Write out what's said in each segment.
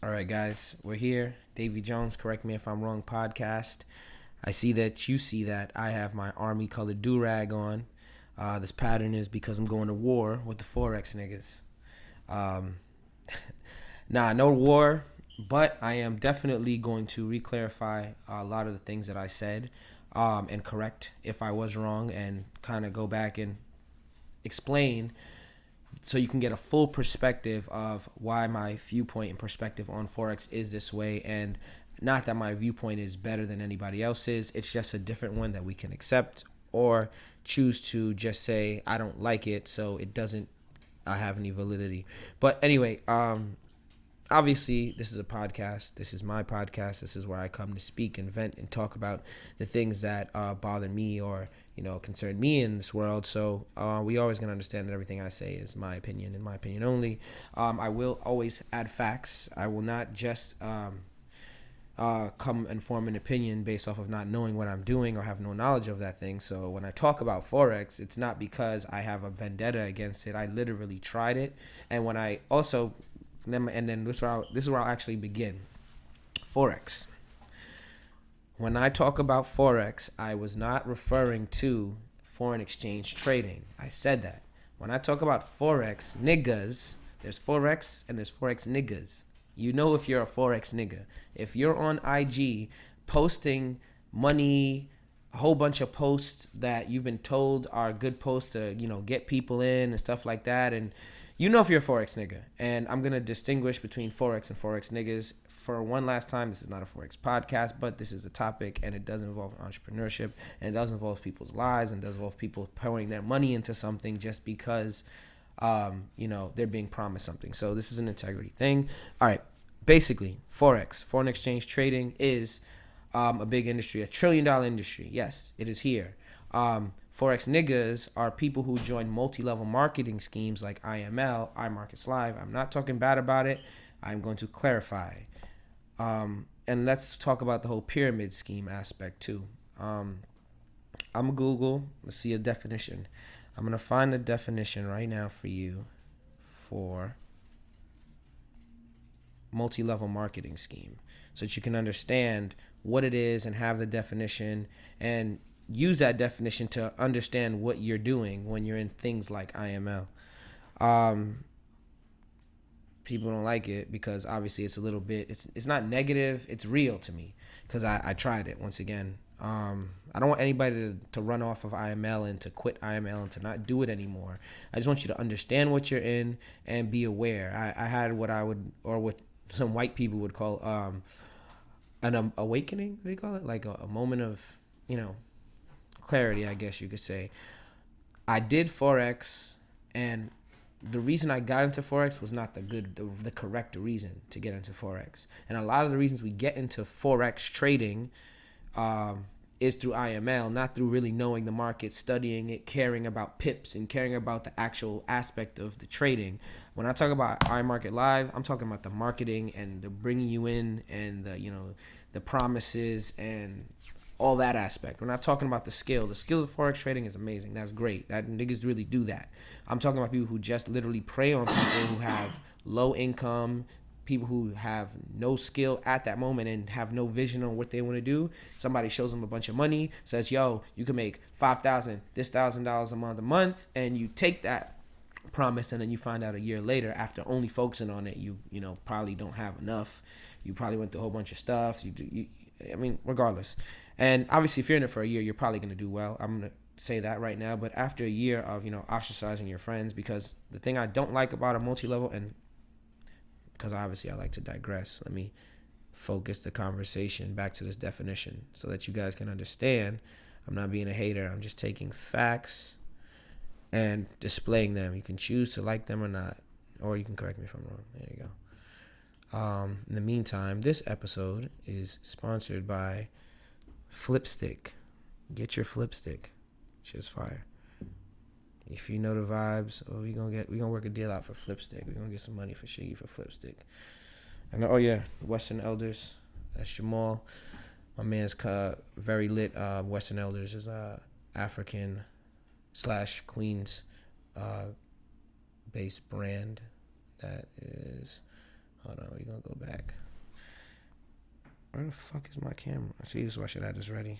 All right, guys, we're here. Davy Jones, correct me if I'm wrong, podcast. I see that you see that I have my army colored do rag on. This pattern is because I'm going to war with the Forex niggas. Um, no war, but I am definitely going to reclarify a lot of the things that I said and correct if I was wrong and kind of go back and explain so you can get a full perspective of why my viewpoint and perspective on Forex is this way. And not that my viewpoint is better than anybody else's, it's just a different one that we can accept or choose to just say I don't like it, so it doesn't have any validity. But anyway, obviously this is a podcast. This is my podcast. This is where I come to speak and vent and talk about the things that bother me or concern me in this world. So we always gonna understand that everything I say is my opinion and my opinion only. I will always add facts. I will not just come and form an opinion based off of not knowing what I'm doing or have no knowledge of that thing. So when I talk about Forex, it's not because I have a vendetta against it. I literally tried it, and when I also and then this is where I'll actually begin. Forex. When I talk about Forex, I was not referring to foreign exchange trading. I said that. When I talk about Forex niggas, there's Forex and there's Forex niggas. You know if you're a Forex nigga. If you're on IG posting money, a whole bunch of posts that you've been told are good posts to, get people in and stuff like that, and you know if you're a Forex nigga. And I'm going to distinguish between Forex and Forex niggas. For one last time, this is not a Forex podcast, but this is a topic, and it does involve entrepreneurship, and it does involve people's lives, and it does involve people pouring their money into something just because, they're being promised something. So this is an integrity thing. All right. Basically, Forex, foreign exchange trading, is a big industry, $1 trillion industry. Yes, it is here. Forex niggas are people who join multi-level marketing schemes like IML, iMarkets Live. I'm not talking bad about it. I'm going to clarify. And let's talk about the whole pyramid scheme aspect too. I'm going to Google. Let's see a definition. I'm going to find the definition right now for you for multi-level marketing scheme so that you can understand what it is and have the definition and use that definition to understand what you're doing when you're in things like IML. People don't like it because obviously it's a little bit, it's not negative, it's real to me because I tried it once again. I don't want anybody to run off of IML and to quit IML and to not do it anymore. I just want you to understand what you're in and be aware. I had what I would, or what some white people would call an awakening. What do you call it? Like a moment of, clarity, I guess you could say. I did Forex, and the reason I got into Forex was not the correct reason to get into Forex. And a lot of the reasons we get into Forex trading is through IML, not through really knowing the market, studying it, caring about pips, and caring about the actual aspect of the trading. When I talk about iMarket Live, I'm talking about the marketing and the bringing you in and the promises and all that aspect. We're not talking about the skill. The skill of Forex trading is amazing. That's great. That niggas really do that. I'm talking about people who just literally prey on people who have low income, people who have no skill at that moment and have no vision on what they want to do. Somebody shows them a bunch of money, says, yo, you can make $5,000, this $1,000 a month, and you take that promise, and then you find out a year later, after only focusing on it, you probably don't have enough. You probably went through a whole bunch of stuff. Regardless. And obviously, if you're in it for a year, you're probably going to do well. I'm going to say that right now. But after a year of, ostracizing your friends, because the thing I don't like about a multi-level, and because obviously I like to digress, let me focus the conversation back to this definition so that you guys can understand. I'm not being a hater. I'm just taking facts and displaying them. You can choose to like them or not, or you can correct me if I'm wrong. There you go. In the meantime, this episode is sponsored by Flipstick. Get your Flipstick. Shit's fire. If you know the vibes, we gonna work a deal out for Flipstick. We're gonna get some money for Shiggy for Flipstick. And Western Elders. That's Jamal. My man's very lit. Western Elders is African / Queens based brand that is Hold on, we're gonna go back. Where the fuck is my camera? Jesus, why should I have this ready?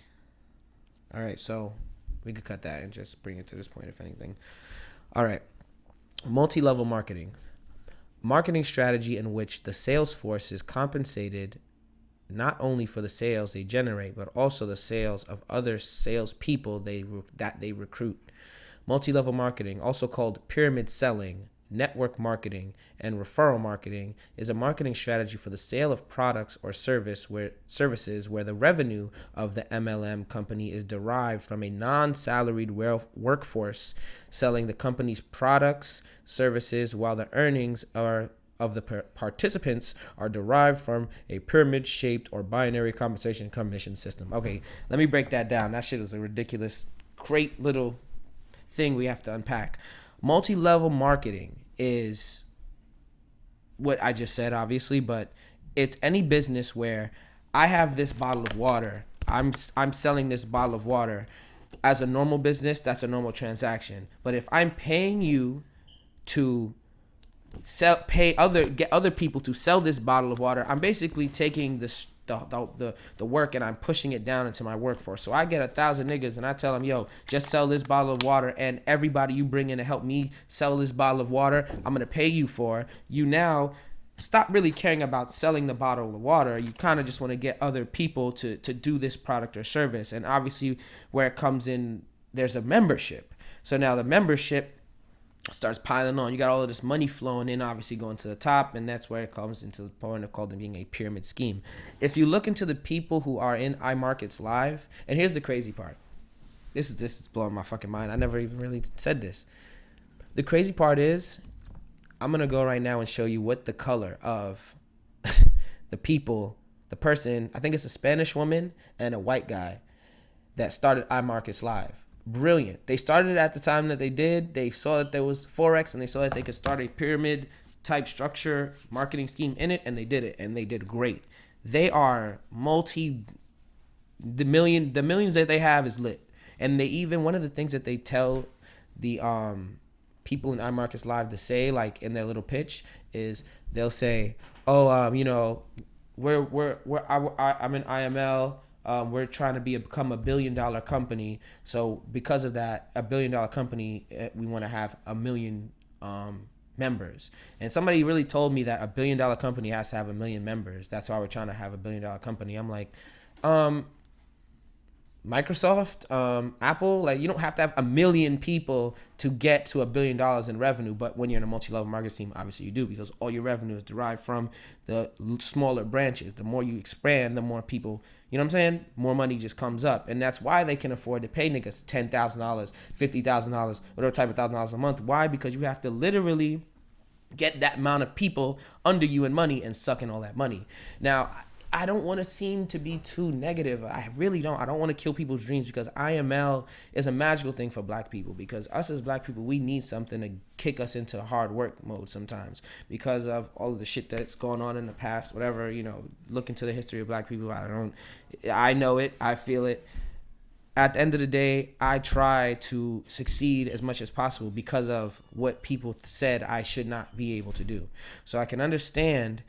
All right, so we could cut that and just bring it to this point, if anything. All right, multi-level marketing. Marketing strategy in which the sales force is compensated not only for the sales they generate, but also the sales of other salespeople that they recruit. Multi-level marketing, also called pyramid selling, network marketing, and referral marketing, is a marketing strategy for the sale of products or services where the revenue of the MLM company is derived from a non-salaried workforce selling the company's products, services, while the earnings of the participants are derived from a pyramid-shaped or binary compensation commission system. Okay, let me break that down. That shit is a ridiculous, great little thing we have to unpack. Multi-level marketing is what I just said, obviously, but it's any business where I have this bottle of water. I'm selling this bottle of water. As a normal business, that's a normal transaction. But if I'm paying you to get other people to sell this bottle of water, I'm basically taking the work and I'm pushing it down into my workforce. So I get 1,000 niggas and I tell them, yo, just sell this bottle of water, and everybody you bring in to help me sell this bottle of water, I'm gonna pay you for. You now stop really caring about selling the bottle of water. You kind of just want to get other people to do this product or service. And obviously where it comes in, there's a membership. So now the membership starts piling on. You got all of this money flowing in, obviously going to the top, and that's where it comes into the point of called it being a pyramid scheme. If you look into the people who are in iMarkets Live, and here's the crazy part. This is blowing my fucking mind. I never even really said this. The crazy part is, I'm gonna go right now and show you what the color of the person, I think it's a Spanish woman and a white guy that started iMarkets Live. Brilliant. They started at the time that they did. They saw that there was Forex, and they saw that they could start a pyramid type structure marketing scheme in it, and they did it, and they did great. They are the millions that they have is lit. And they even, one of the things that they tell the people in iMarkets Live to say, like in their little pitch, is they'll say, I'm in IML. We're trying to become $1 billion company. So because of that, $1 billion company, we want to have 1 million members. And somebody really told me that $1 billion company has to have 1 million members. That's why we're trying to have $1 billion company. I'm like, Microsoft, Apple, like you don't have to have 1 million people to get to $1 billion in revenue. But when you're in a multi-level marketing team, obviously you do, because all your revenue is derived from the smaller branches. The more you expand, the more people, you know what I'm saying? More money just comes up. And that's why they can afford to pay niggas $10,000, $50,000, whatever type of $1,000 a month. Why? Because you have to literally get that amount of people under you in money and suck in all that money. Now, I don't want to seem to be too negative. I really don't. I don't want to kill people's dreams, because IML is a magical thing for black people, because us as black people, we need something to kick us into hard work mode sometimes because of all of the shit that's going on in the past, whatever, look into the history of black people. I know it. I feel it. At the end of the day, I try to succeed as much as possible because of what people said I should not be able to do. So I can understand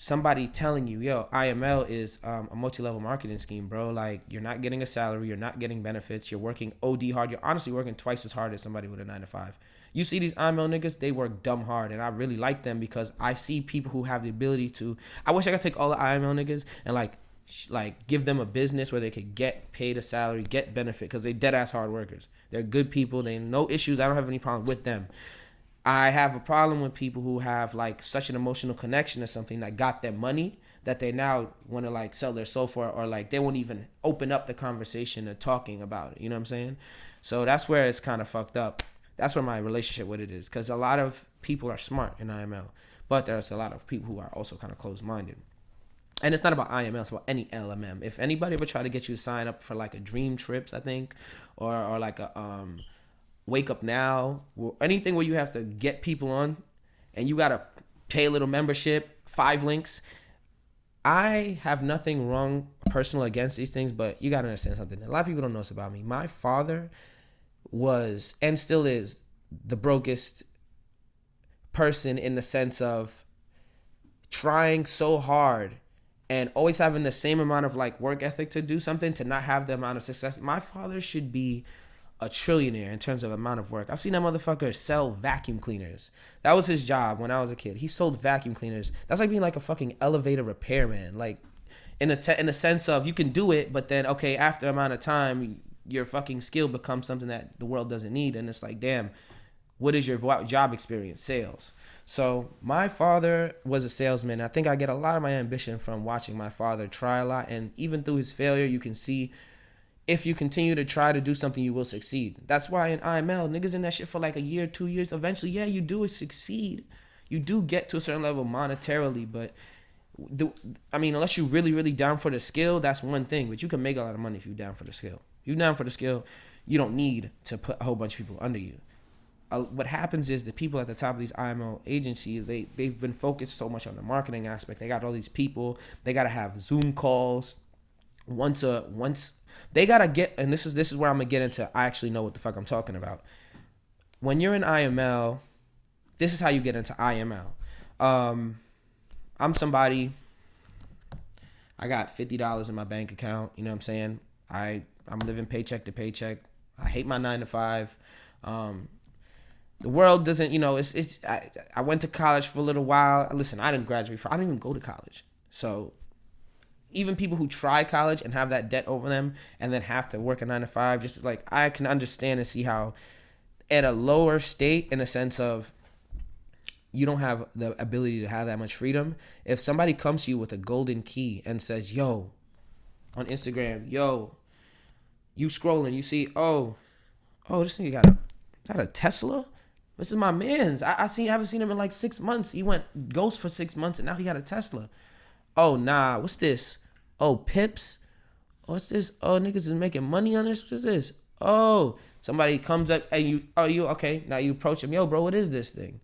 somebody telling you, yo, IML is a multi-level marketing scheme, bro. Like, you're not getting a salary, you're not getting benefits, you're working OD hard. You're honestly working twice as hard as somebody with a 9-to-5. You see these IML niggas, they work dumb hard, and I really like them because I see people who have the ability to. I wish I could take all the IML niggas and like give them a business where they could get paid a salary, get benefit, because they dead ass hard workers. They're good people. They no issues. I don't have any problem with them. I have a problem with people who have like such an emotional connection to something that got them money that they now want to like sell their soul for, or like they won't even open up the conversation of talking about it. You know what I'm saying? So that's where it's kind of fucked up. That's where my relationship with it is, because a lot of people are smart in IML, but there's a lot of people who are also kind of closed-minded. And it's not about IML, it's about any LMM. If anybody ever try to get you to sign up for like a Dream Trips, I think, or like a Wake Up Now, or anything where you have to get people on and you got to pay a little membership, 5 links. I have nothing wrong personal against these things, but you got to understand something. A lot of people don't know this about me. My father was, and still is, the brokest person in the sense of trying so hard and always having the same amount of like work ethic to do something to not have the amount of success. My father should be a trillionaire in terms of amount of work. I've seen that motherfucker sell vacuum cleaners. That was his job when I was a kid. He sold vacuum cleaners. That's like being like a fucking elevator repairman. Like in a sense of you can do it, but then okay, after a amount of time, your fucking skill becomes something that the world doesn't need, and it's like, damn, what is your job experience? Sales. So my father was a salesman. I think I get a lot of my ambition from watching my father try a lot, and even through his failure, you can see if you continue to try to do something, you will succeed. That's why in IML, niggas in that shit for like a year, 2 years, eventually, yeah, you do succeed. You do get to a certain level monetarily, but unless you're really, really down for the skill, that's one thing. But you can make a lot of money if you're down for the skill. If you're down for the skill, you don't need to put a whole bunch of people under you. What happens is the people at the top of these IML agencies, they've been focused so much on the marketing aspect. They got all these people. They got to have Zoom calls once they got to get, and this is where I'm going to get into, I actually know what the fuck I'm talking about. When you're in IML, this is how you get into IML. I'm somebody, I got $50 in my bank account, you know what I'm saying? I'm living paycheck to paycheck. I hate my 9 to 5. The world doesn't, I went to college for a little while. Listen, I didn't graduate. I didn't even go to college. So even people who try college and have that debt over them and then have to work a 9 to 5, just like I can understand and see how at a lower state, in a sense of you don't have the ability to have that much freedom. If somebody comes to you with a golden key and says, yo, on Instagram, yo, you scrolling, you see, oh, this nigga got a Tesla? This is my man's. I haven't seen him in like 6 months. He went ghost for 6 months and now he got a Tesla. Oh, nah, what's this? Oh, Pips? What's this? Oh, niggas is making money on this? What is this? Oh, somebody comes up and you okay. Now you approach him. Yo, bro, what is this thing?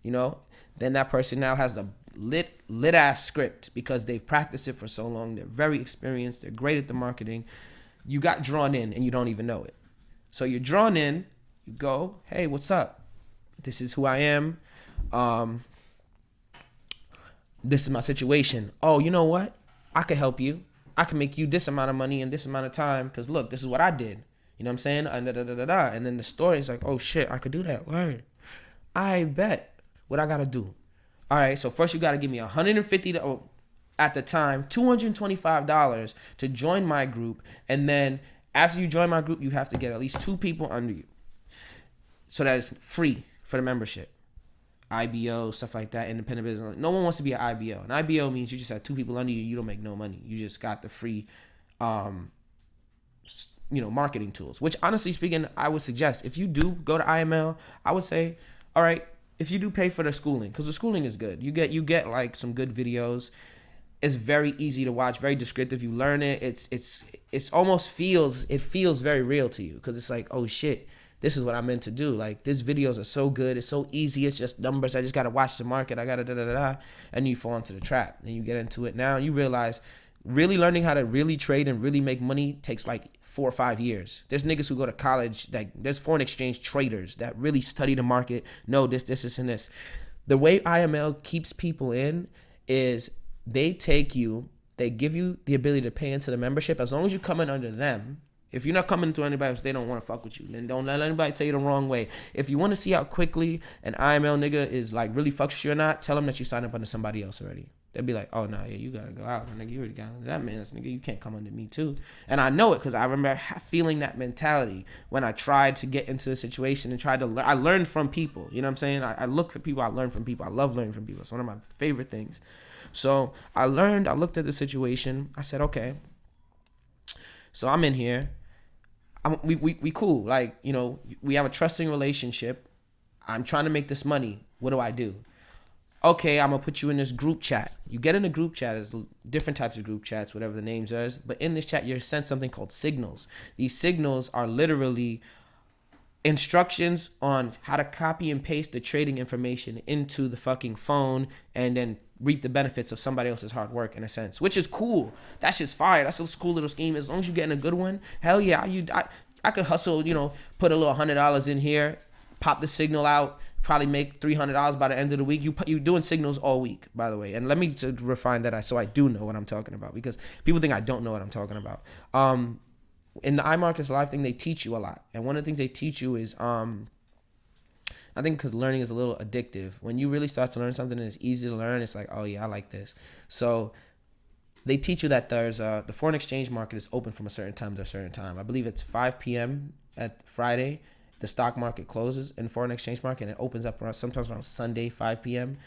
Then that person now has a lit ass script because they've practiced it for so long. They're very experienced. They're great at the marketing. You got drawn in and you don't even know it. So you're drawn in. You go, hey, what's up? This is who I am. This is my situation. Oh, you know what? I could help you. I can make you this amount of money in this amount of time because look, this is what I did. You know what I'm saying? And then the story is like, oh shit, I could do that. Word. I bet. What I gotta do? All right, so first you gotta give me $150 at the time, $225 to join my group, and then after you join my group, you have to get at least 2 people under you, so that it's free for the membership. IBO, stuff like that, independent business. No one wants to be an IBO. An IBO means you just have 2 people under you. You don't make no money. You just got the free, marketing tools. Which honestly speaking, I would suggest if you do go to IML, I would say, all right, if you do pay for the schooling, because the schooling is good. You get like some good videos. It's very easy to watch, very descriptive. You learn it. It's almost feels very real to you because it's like, oh shit, this is what I'm meant to do. Like these videos are so good. It's so easy. It's just numbers. I just gotta watch the market. I gotta and you fall into the trap. And you get into it now. And you realize really learning how to really trade and really make money takes like 4 or 5 years. There's niggas who go to college, like there's foreign exchange traders that really study the market, know this, and this. The way IML keeps people in is they take you, they give you the ability to pay into the membership as long as you come in under them. If you're not coming through anybody else, they don't want to fuck with you. Then don't let anybody tell you the wrong way. If you want to see how quickly an IML nigga is like really fucks with you or not, tell them that you signed up under somebody else already. They'll be like, oh, no, yeah, you got to go out. Nigga, you already got under that man's. Nigga, you can't come under me, too. And I know it because I remember feeling that mentality when I tried to get into the situation and tried to learn. I learned from people. You know what I'm saying? I look for people. I learn from people. I love learning from people. It's one of my favorite things. So I looked at the situation. I said, okay. So I'm in here. We cool. Like, we have a trusting relationship. I'm trying to make this money. What do I do? Okay, I'm going to put you in this group chat. You get in a group chat. There's different types of group chats, whatever the names is. But in this chat, you're sent something called signals. These signals are literally instructions on how to copy and paste the trading information into the fucking phone and then reap the benefits of somebody else's hard work in a sense, which is cool. That's just fire. That's a cool little scheme. As long as you're getting a good one, hell yeah. I could hustle, put a little $100 in here, pop the signal out, probably make $300 by the end of the week. You doing signals all week, by the way. And let me refine that so I do know what I'm talking about, because people think I don't know what I'm talking about. In the iMarkets Live thing, they teach you a lot, and one of the things they teach you is I think because learning is a little addictive. When you really start to learn something and it's easy to learn, it's like, oh yeah, I like this. So they teach you that there's the foreign exchange market is open from a certain time to a certain time. I believe it's 5 p.m. at Friday. The stock market closes in foreign exchange market, and it opens up sometimes around Sunday, 5 p.m.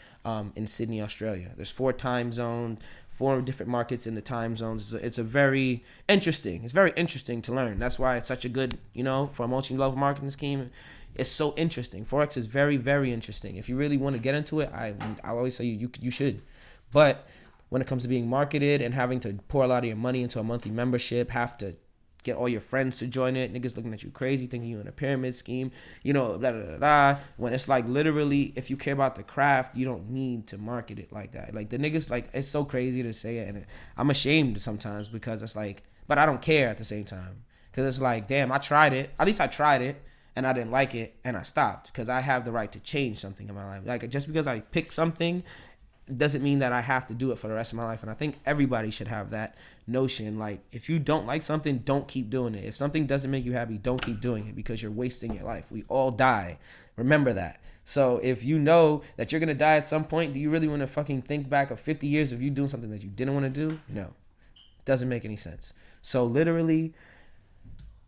In Sydney, Australia. There's 4 time zones, 4 different markets in the time zones. It's very interesting to learn. That's why it's such a good, for a multi-level marketing scheme. It's so interesting. Forex is very, very interesting. If you really want to get into it, I always say you should. But when it comes to being marketed and having to pour a lot of your money into a monthly membership, have to get all your friends to join it, niggas looking at you crazy, thinking you in a pyramid scheme, blah, blah, blah, blah. When it's like, literally, if you care about the craft, you don't need to market it like that. Like, the niggas, like, it's so crazy to say it, and I'm ashamed sometimes, because it's like, but I don't care at the same time, because it's like, damn, I tried it. At least I tried it, and I didn't like it, and I stopped, because I have the right to change something in my life. Like, just because I pick something doesn't mean that I have to do it for the rest of my life. And I think everybody should have that notion. Like, if you don't like something, don't keep doing it. If something doesn't make you happy, don't keep doing it, because you're wasting your life. We all die. Remember that. So if you know that you're going to die at some point, do you really want to fucking think back of 50 years of you doing something that you didn't want to do? No. Doesn't make any sense. So literally,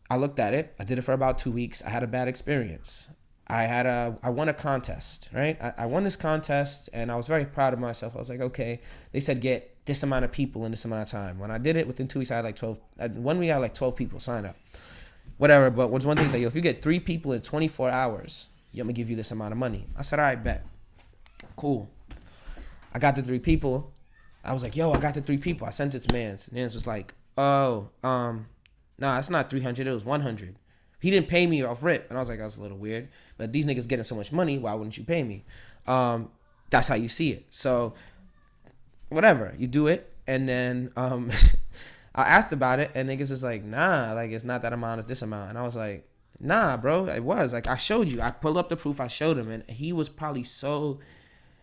I looked at it. I did it for about 2 weeks. I had a bad experience. I won a contest, right? I won this contest, and I was very proud of myself. I was like, okay, they said get this amount of people in this amount of time. When I did it, within 2 weeks, I had like 12. 1 week, I had like 12 people sign up. Whatever, but what's one thing is like, if you get 3 people in 24 hours, I'm going to give you this amount of money. I said, all right, bet. Cool. I got the 3 people. I was like, yo, I got the 3 people. I sent it to Mans. Mans was like, oh, nah, it's not 300. It was 100. He didn't pay me off rip. And I was like, that's a little weird. But these niggas getting so much money, why wouldn't you pay me? That's how you see it. So, whatever. You do it. And then I asked about it. And niggas was like, nah, like, it's not that amount, it's this amount. And I was like, nah, bro, it was. Like, I showed you. I pulled up the proof. I showed him. And he was probably so...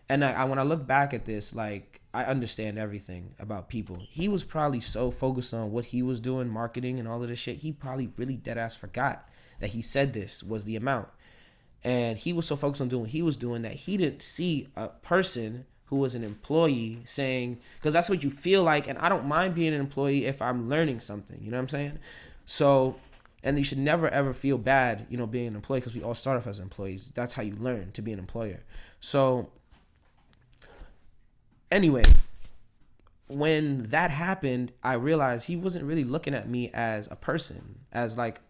And when I look back at this, like, I understand everything about people. He was probably so focused on what he was doing, marketing and all of this shit, he probably really dead ass forgot that he said this was the amount. And he was so focused on doing what he was doing that he didn't see a person who was an employee saying, because that's what you feel like, and I don't mind being an employee if I'm learning something, you know what I'm saying? So, and you should never ever feel bad, being an employee, because we all start off as employees. That's how you learn to be an employer. So, anyway, when that happened, I realized he wasn't really looking at me as a person, as like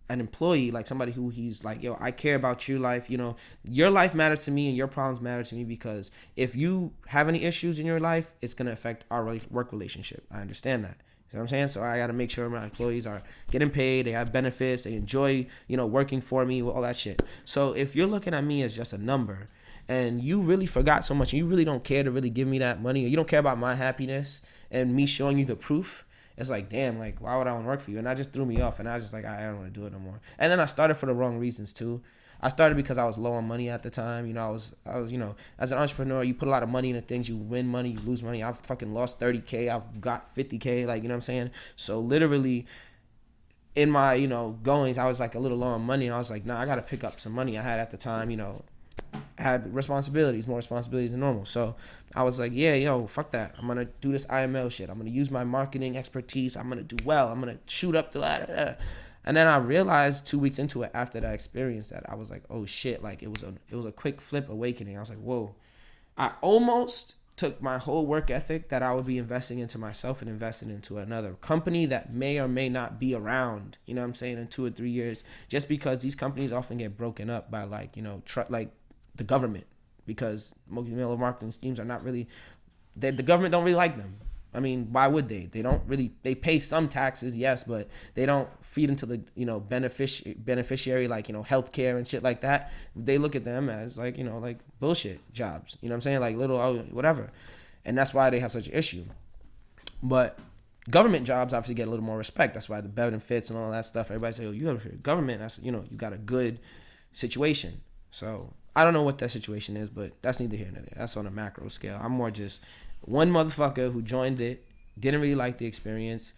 an employee, like somebody who he's like, yo, I care about your life. Your life matters to me and your problems matter to me, because if you have any issues in your life, it's going to affect our work relationship. I understand that. You know what I'm saying? So I got to make sure my employees are getting paid, they have benefits, they enjoy, working for me, all that shit. So if you're looking at me as just a number, and you really forgot so much, and you really don't care to really give me that money, or you don't care about my happiness and me showing you the proof, it's like, damn, like, why would I want to work for you? And that just threw me off, and I was just like, I don't want to do it no more. And then I started for the wrong reasons too. I started because I was low on money at the time. I was, as an entrepreneur, you put a lot of money into things, you win money, you lose money. I've fucking lost 30K, I've got 50K, like, you know what I'm saying? So literally, in my, goings, I was like a little low on money, and I was like, nah, I got to pick up some money I had at the time, had more responsibilities than normal. So I was like, yeah, yo, fuck that. I'm going to do this IML shit. I'm going to use my marketing expertise. I'm going to do well. I'm going to shoot up the ladder. And then I realized 2 weeks into it, after that experience, that I was like, oh shit, like it was a quick flip awakening. I was like, whoa. I almost took my whole work ethic that I would be investing into myself and investing into another company that may or may not be around, you know what I'm saying, in 2 or 3 years, just because these companies often get broken up by like, like the government, because multi-level marketing schemes are not really, the government don't really like them. I mean, why would they? They pay some taxes, yes, but they don't feed into the, beneficiary, like, healthcare and shit like that. They look at them as like, like bullshit jobs, you know what I'm saying? Like little, whatever. And that's why they have such an issue. But government jobs obviously get a little more respect. That's why the benefits and all that stuff, everybody say, oh, you got a government, that's, you got a good situation. So I don't know what that situation is, but that's neither here nor there. That's on a macro scale. I'm more just one motherfucker who joined it, didn't really like the experience.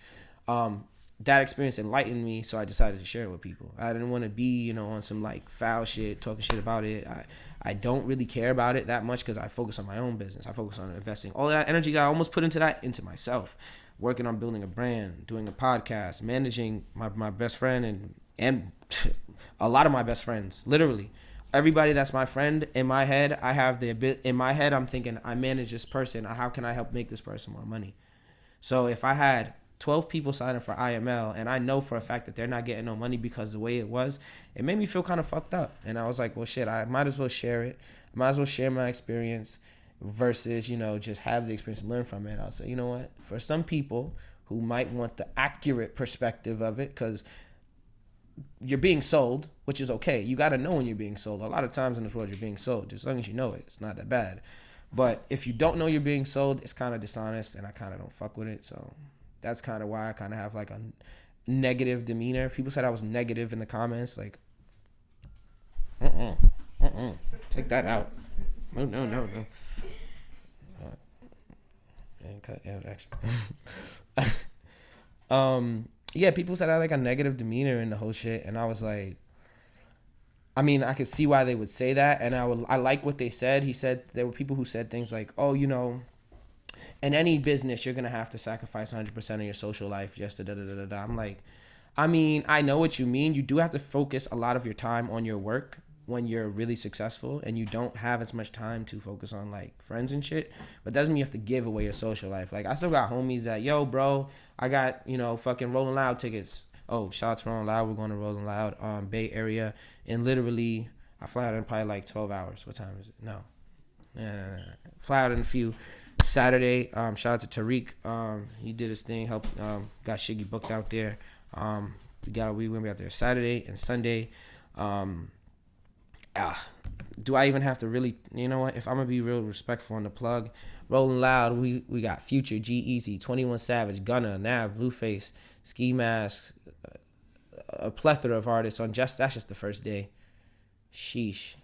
Um, that experience enlightened me, so I decided to share it with people. I didn't want to be, on some like foul shit, talking shit about it. I don't really care about it that much because I focus on my own business. I focus on investing all that energy that I almost put into that into myself, working on building a brand, doing a podcast, managing my best friend and a lot of my best friends, literally. Everybody that's my friend, in my head, I have in my head, I'm thinking, I manage this person. How can I help make this person more money? So if I had 12 people signing for IML and I know for a fact that they're not getting no money because the way it was, it made me feel kind of fucked up. And I was like, well, shit, I might as well share it. I might as well share my experience versus, just have the experience and learn from it. I'll say, you know what? For some people who might want the accurate perspective of it, because you're being sold, which is okay. You got to know when you're being sold. A lot of times in this world, you're being sold. As long as you know it, it's not that bad. But if you don't know you're being sold, it's kind of dishonest, and I kind of don't fuck with it. So that's kind of why I kind of have like a negative demeanor. People said I was negative in the comments, like, take that out. No. And cut action. Yeah, people said I had like a negative demeanor in the whole shit, and I was like, I mean, I could see why they would say that, and I like what they said. He said there were people who said things like, oh, in any business, you're going to have to sacrifice 100% of your social life just to da-da-da-da-da. I'm like, I mean, I know what you mean. You do have to focus a lot of your time on your work when you're really successful, and you don't have as much time to focus on, like, friends and shit. But doesn't mean you have to give away your social life. Like, I still got homies that, yo, bro, I got, fucking Rolling Loud tickets. Oh, shout out to Rolling Loud. We're going to Rolling Loud, Bay Area. And literally, I fly out in probably like 12 hours. What time is it? No. Fly out in a few. Saturday, shout out to Tariq. He did his thing, helped, got Shiggy booked out there. We went out there Saturday and Sunday. Do I even have to really, you know what? If I'm going to be real respectful on the plug, Rolling Loud, we got Future, G-Eazy, 21 Savage, Gunna, Nav, Blueface, Ski Mask, a plethora of artists that's just the first day. Sheesh.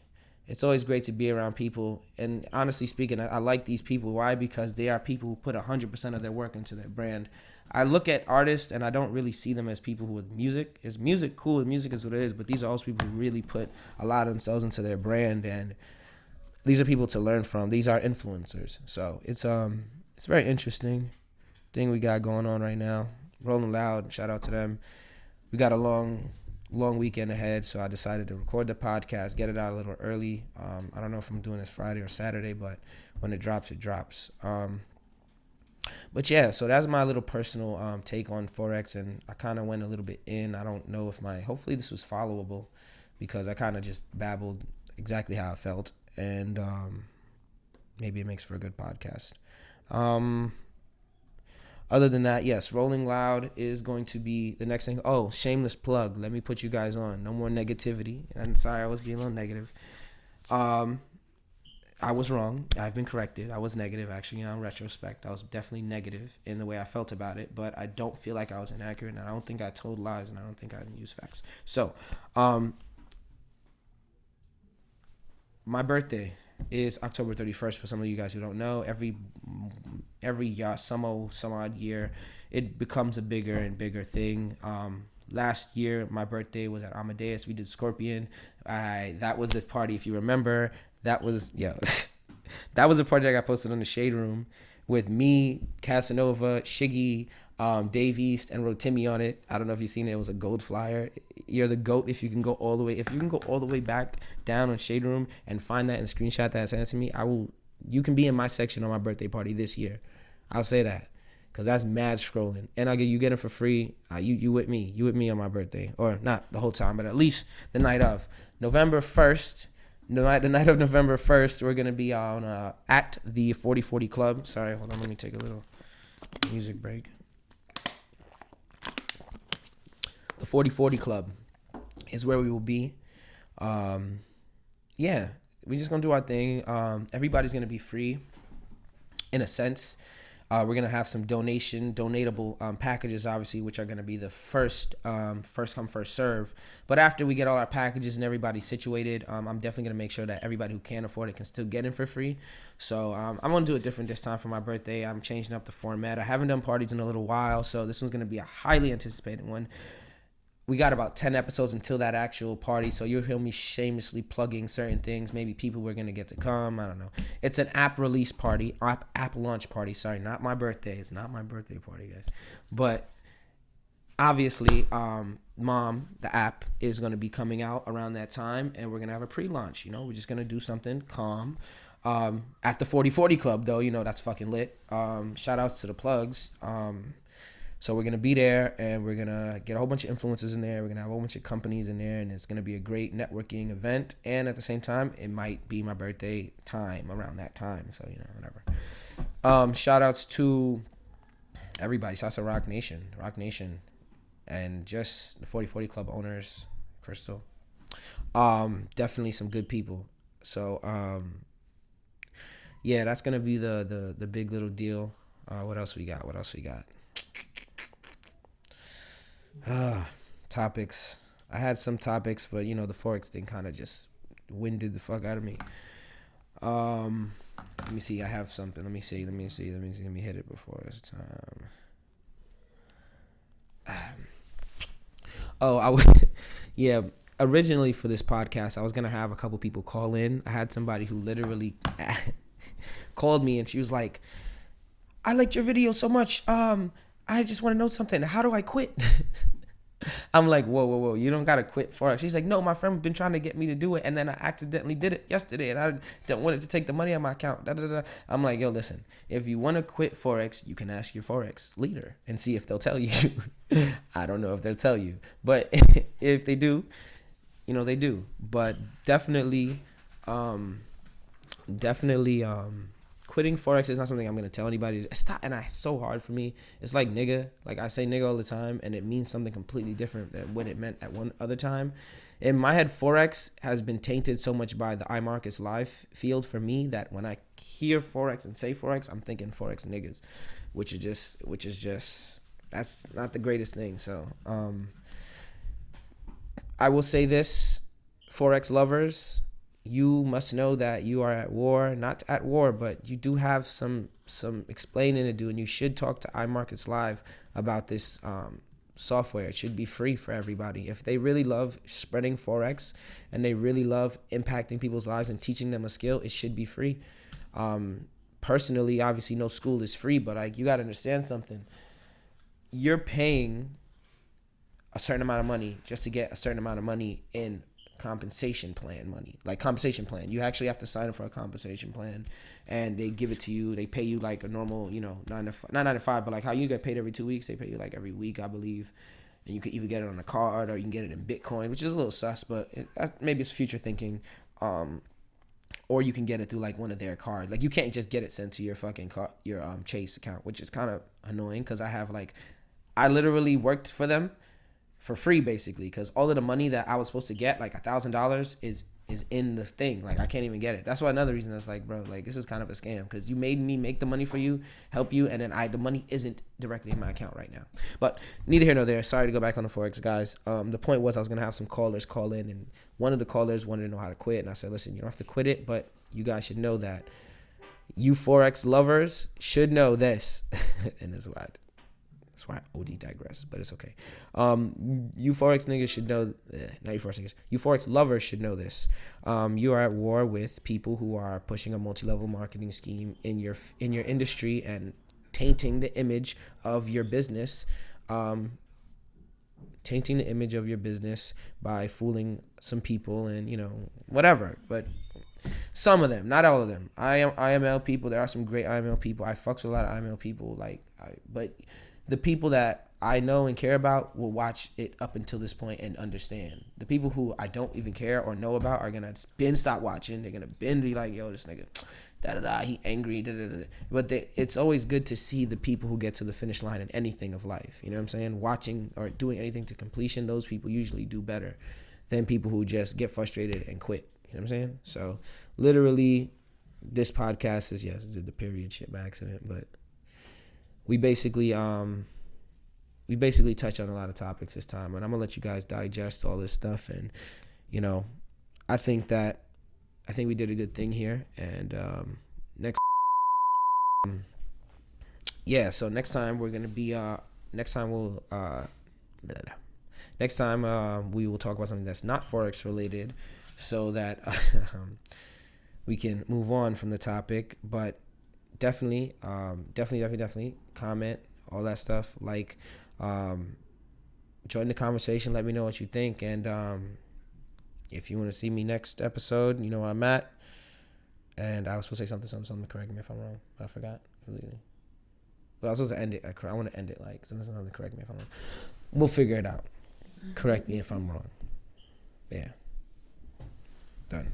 It's always great to be around people. And honestly speaking, I like these people. Why? Because they are people who put 100% of their work into their brand. I look at artists and I don't really see them as people who with music. Is music cool? Music is what it is. But these are also people who really put a lot of themselves into their brand. And these are people to learn from. These are influencers. So it's very interesting thing we got going on right now. Rolling Loud, shout out to them. We got a long weekend ahead, so I decided to record the podcast, get it out a little early. I don't know if I'm doing this Friday or Saturday, but when it drops, it drops. But yeah, so that's my little personal take on Forex, and I kind of went a little bit in. I don't know if hopefully this was followable, because I kind of just babbled exactly how I felt, and maybe it makes for a good podcast. Other than that, yes, Rolling Loud is going to be the next thing. Oh, shameless plug. Let me put you guys on. No more negativity. I'm sorry, I was being a little negative. I was wrong. I've been corrected. I was negative, actually, in retrospect. I was definitely negative in the way I felt about it, but I don't feel like I was inaccurate, and I don't think I told lies, and I don't think I didn't use facts. So, my birthday is October 31st. For some of you guys who don't know, every some odd year, it becomes a bigger and bigger thing. Last year, my birthday was at Amadeus. We did Scorpion. That was the party, if you remember. That was that was a party that got posted on the Shade Room with me, Casanova, Shiggy, Dave East, and Rotimi on it. I don't know if you've seen it. It was a gold flyer. You're the GOAT if you can go all the way. If you can go all the way back down on Shade Room and find that and screenshot that and send it to me, you can be in my section on my birthday party this year. I'll say that, because that's mad scrolling. And you get it for free. You with me. You with me on my birthday. Or not the whole time, but at least the night of. November 1st. The night of November 1st, we're going to be on at the 4040 Club. Sorry, hold on. Let me take a little music break. The 4040 Club is where we will be. Yeah, we're just going to do our thing. Everybody's going to be free in a sense. We're gonna have some donatable packages, obviously, which are gonna be the first come first serve. But after we get all our packages and everybody situated, I'm definitely gonna make sure that everybody who can't afford it can still get in for free. So I'm gonna do it different this time for my birthday. I'm changing up the format. I haven't done parties in a little while, so this one's gonna be a highly anticipated one. We got about 10 episodes until that actual party, so you'll hear me shamelessly plugging certain things. Maybe people were going to get to come. I don't know. It's an app release party, app launch party. Sorry, not my birthday. It's not my birthday party, guys. But obviously, Mom, the app, is going to be coming out around that time, and we're going to have a pre-launch. You know, we're just going to do something calm. At the 4040 Club, though, you know, that's fucking lit. Shout outs to the plugs. So we're going to be there, and we're going to get a whole bunch of influencers in there. We're going to have a whole bunch of companies in there, and it's going to be a great networking event. And at the same time, it might be my birthday time around that time. So, you know, whatever. Shout outs to everybody. Shout outs to Rock Nation, and just the 4040 Club owners, Crystal. Definitely some good people. So, yeah, that's going to be the big little deal. What else we got? Topics. I had some topics, but you know, the Forex thing kind of just winded the fuck out of me. Let me see. I have something. Let me see. Let me hit it before it's time. Yeah. Originally for this podcast, I was gonna have a couple people call in. I had somebody who literally called me, and she was like, "I liked your video so much. I just want to know something. How do I quit?" I'm like, whoa. You don't got to quit Forex. She's like, no, my friend been trying to get me to do it, and then I accidentally did it yesterday, and I don't want it to take the money out of my account. I'm like, yo, listen, if you want to quit Forex, you can ask your Forex leader and see if they'll tell you. I don't know if they'll tell you, but if they do, you know, they do. But definitely, quitting Forex is not something I'm going to tell anybody. It's not, and it's so hard for me. It's like nigga. Like, I say nigga all the time, and it means something completely different than what it meant at one other time. In my head, Forex has been tainted so much by the iMarkets live field for me that when I hear Forex and say Forex, I'm thinking Forex niggas, which is just that's not the greatest thing. So I will say this, Forex lovers, you must know that you are at war, not at war, but you do have some explaining to do, and you should talk to iMarkets Live about this software. It should be free for everybody. If they really love spreading Forex and they really love impacting people's lives and teaching them a skill, it should be free. Personally, obviously, no school is free, but like, you got to understand something. You're paying a certain amount of money just to get a certain amount of money in compensation plan money. Like, compensation plan, you actually have to sign up for a compensation plan, and they give it to you. They pay you like a normal, you know, not 9 to 5, but like how you get paid every 2 weeks, they pay you like every week, I believe. And you could either get it on a card or you can get it in Bitcoin, which is a little sus, but maybe it's future thinking. Or you can get it through like one of their cards. Like, you can't just get it sent to your fucking your Chase account, which is kind of annoying, because I literally worked for them for free, basically, because all of the money that I was supposed to get, like $1,000, is in the thing. Like, I can't even get it. That's why another reason that's like, bro, like, this is kind of a scam, because you made me make the money for you, help you, and then the money isn't directly in my account right now. But neither here nor there. Sorry to go back on the Forex, guys. The point was, I was gonna have some callers call in, and one of the callers wanted to know how to quit, and I said, listen, you don't have to quit it, but you guys should know that you Forex lovers should know this. And that's why I OD digress, but it's okay. You Forex niggas should know, not you Forex niggas, you Forex lovers should know this. You are at war with people who are pushing a multi-level marketing scheme in your industry and tainting the image of your business. Tainting the image of your business by fooling some people and, you know, whatever. But some of them, not all of them. IML people, there are some great IML people. I fucks with a lot of IML people, but the people that I know and care about will watch it up until this point and understand. The people who I don't even care or know about are gonna stop watching. They're gonna be like, yo, this nigga, he angry, But it's always good to see the people who get to the finish line in anything of life. You know what I'm saying? Watching or doing anything to completion, those people usually do better than people who just get frustrated and quit. You know what I'm saying? So literally, this podcast is, yes, I did the period shit by accident, but we basically touch on a lot of topics this time, and I'm gonna let you guys digest all this stuff. And you know, I think we did a good thing here. And next, yeah. So next time we're gonna be next time we will talk about something that's not Forex related, so that we can move on from the topic. But definitely comment, all that stuff. Like, join the conversation. Let me know what you think. And if you want to see me next episode, you know where I'm at. And I was supposed to say something. Correct me if I'm wrong, but I forgot completely. But I was supposed to end it. I want to end it like something. Correct me if I'm wrong. We'll figure it out. Correct me if I'm wrong. Yeah. Done.